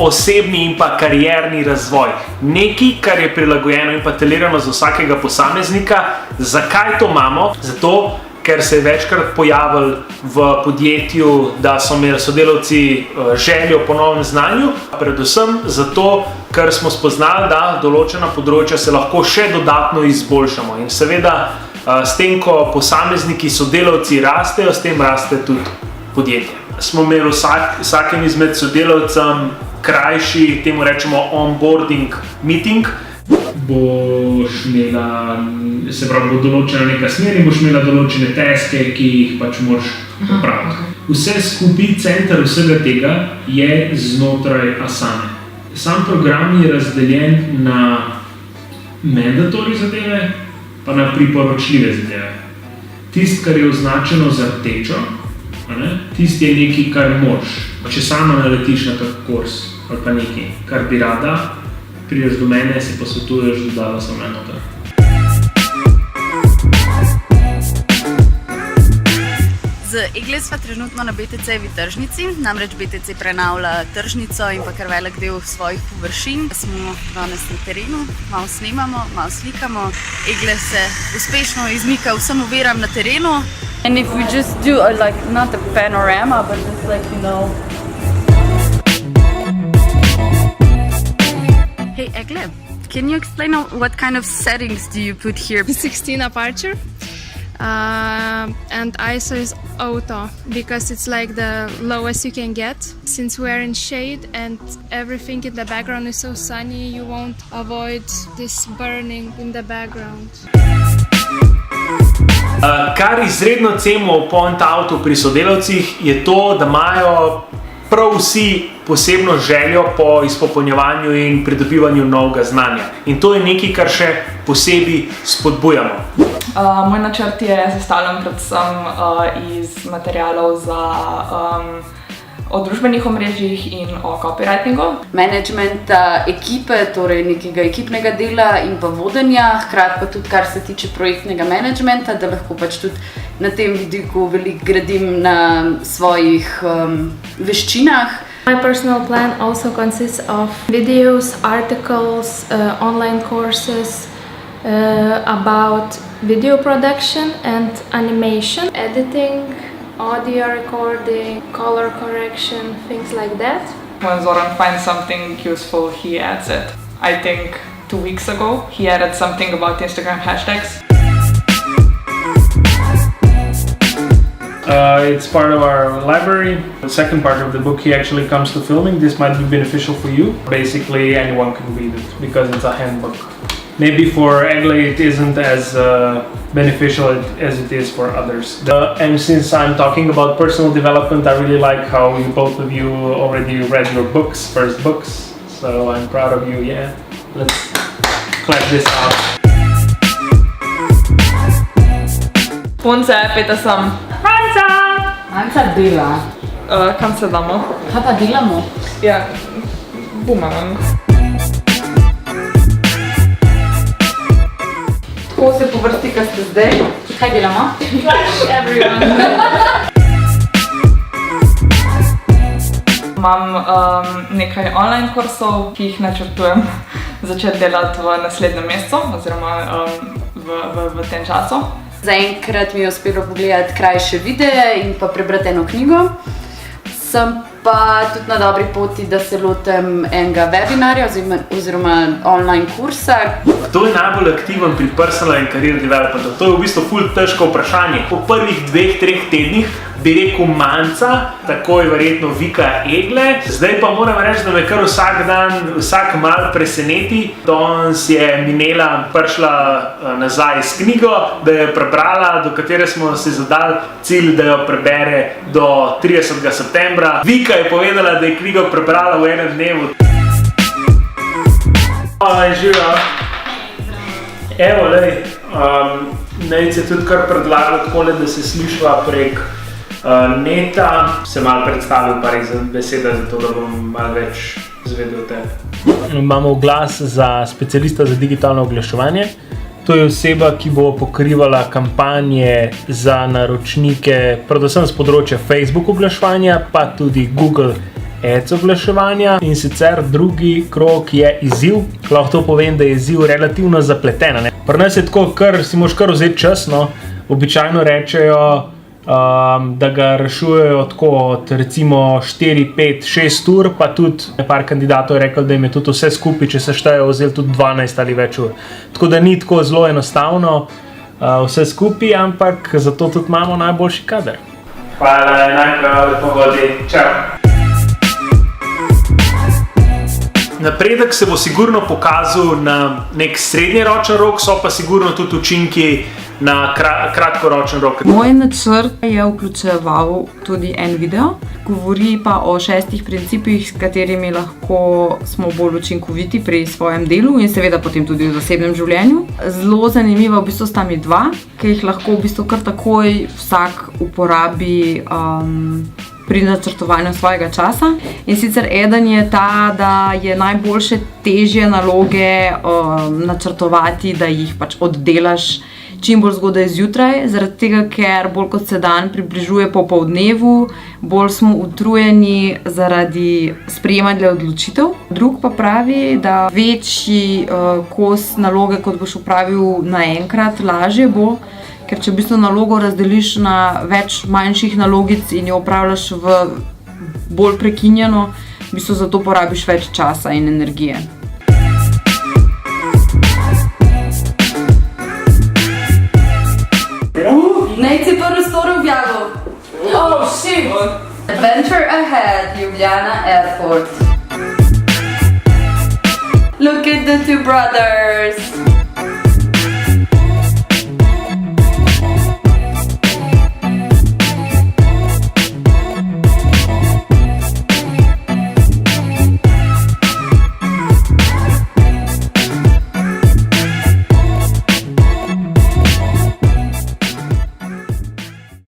osebni in pa karierni razvoj. Nekaj, kar je prilagojeno in pa tailorirano za vsakega posameznika. Zakaj to imamo? Zato, ker se je večkrat pojavil v podjetju, da so imeli sodelavci željo po novem znanju, predvsem zato, ker smo spoznali, da določena področja se lahko še dodatno izboljšamo. In seveda, s tem, ko posamezniki, sodelavci rastejo, s tem raste tudi podjetje. Smo imeli vsakem izmed sodelavcem krajši, temu rečemo onboarding meeting. Boš imela, se pravi, bo določena neka smer in boš imela določene taske, ki jih pač moraš opraviti. Vse skupaj, center vsega tega je znotraj Asane. Sam program je razdeljen na mandatory zadeve, pa na priporočljive zadeve. Tisto, kar je označeno za rdečo, tisto je nekaj, kar moraš. Če sama naletiš na kak kurs ali pa nekaj, kar bi rada, prideš do mene, si posvetuješ, dodala sem noter. Z Egle sva trenutno na BTC-jevi tržnici, namreč BTC prenavlja tržnico in pa kar velik del svojih površin. Smo danes na terenu, malo snemamo, malo slikamo. Egle se uspešno izmika vsem oviram na terenu. And if we just do not a panorama, but just Hey Egle, can you explain what kind of settings do you put here? 16 aperture and ISO is auto because it's like the lowest you can get. Since we're in shade and everything in the background is so sunny, you won't avoid this burning in the background. Kar izredno cenimo v Point Outu pri sodelavcih je to, da imajo prav vsi posebno željo po izpopolnjevanju in pridobivanju novega znanja. In to je nekaj, kar še posebej spodbujamo. Moj načrt je sestavljen predvsem iz materialov o družbenih omrežjih in o copywritingu. Management ekipe, torej nekega ekipnega dela in pa vodenja, hkrati pa tudi kar se tiče projektnega managementa, da lahko pač tudi na tem vidiku veliko gradim na svojih veščinah. My personal plan also consists of videos, articles, online courses about video production and animation, editing, audio recording, color correction, things like that. When Zoran finds something useful, he adds it. I think 2 weeks ago, he added something about Instagram hashtags. It's part of our library. The second part of the book, he actually comes to filming. This might be beneficial for you. Basically, anyone can read it because it's a handbook. Maybe for Egle it isn't as beneficial as it is for others. And since I'm talking about personal development, I really like how both of you already read your first books. So I'm proud of you, yeah. Let's clap this out. Punce, peta sem. Anca dela. Kam se damo? Kaj pa delamo? Ja, boomerang. Tako se povrsti, kaj ste zdaj. Kaj delamo? Flash everyone. Imam nekaj online kursov, ki jih načrtujem začeti delati v naslednjem mesecu oziroma v tem času. Zaenkrat mi je uspelo pogledati krajše videe in pa prebrati eno knjigo. Sem pa tudi na dobri poti, da se lotem enega webinarja oziroma online kursa. Kdo je najbolj aktiven pri personal in career developmentu? To je v bistvu ful težko vprašanje. Po prvih 2-3 tednih bi rekel Manca, takoj verjetno Vika Egle. Zdaj pa moram reči, da me kar vsak dan, vsak mal preseneti. Danes je Minela prišla nazaj s knjigo, da jo je prebrala, do katere smo si zadali cilj, da jo prebere do 30. septembra. Vika je povedala, da je knjigo prebrala v enem dnevu. Živijo. Evo, lej, Nejc je tudi kar predlagal takole, da se slišva prek neta. Se malo predstavil par beseda, zato da bom malo več zvedel o tebi. Imamo oglas za specialista za digitalno oglaševanje. To je oseba, ki bo pokrivala kampanje za naročnike, predvsem z področja Facebook oglaševanja, pa tudi Google oglaševanja. In sicer drugi krog je izziv. Lahko to povem, da je izziv relativno zapleten. Pri nas je tako, si moraš kar vzeti čas. No. Običajno rečejo, da ga rešujejo tako od recimo 4, 5, 6 ur, pa tudi par kandidatov je rekel, da jim je tudi vse skupaj, če se štejejo, vzeli tudi 12 ali več ur. Tako da ni tako zelo enostavno vse skupaj, ampak zato tudi imamo najboljši kader. Hvala, enako, lepo vodi. Čau. Napredek se bo sigurno pokazal na nek srednjeročen rok, so pa sigurno tudi učinki na kratkoročen rok. Moj načrt je vključeval tudi en video, govori pa o 6 principih, s katerimi lahko smo bolj učinkoviti pri svojem delu in seveda potem tudi v zasebnem življenju. Zelo zanimiva v bistvu sta mi 2, ki jih lahko v bistvu kar takoj vsak uporabi pri načrtovanju svojega časa. In sicer eden je ta, da je najboljše težje naloge načrtovati, da jih pač oddelaš čim bolj zgodaj zjutraj, zaradi tega, ker bolj kot se dan približuje popoldnevu, bolj smo utrujeni zaradi sprejemanja odločitev. Drug pa pravi, da večji kos naloge, kot boš opravil naenkrat, lažje bo, ker če v bistvu nalogo razdeliš na več manjših nalogic in jo opravljaš v bolj prekinjeno, v bistvu za to porabiš več časa in energije. Nate si prvi story objavil. Oh, shit! Adventure ahead, Ljubljana Airport. Look at the two brothers.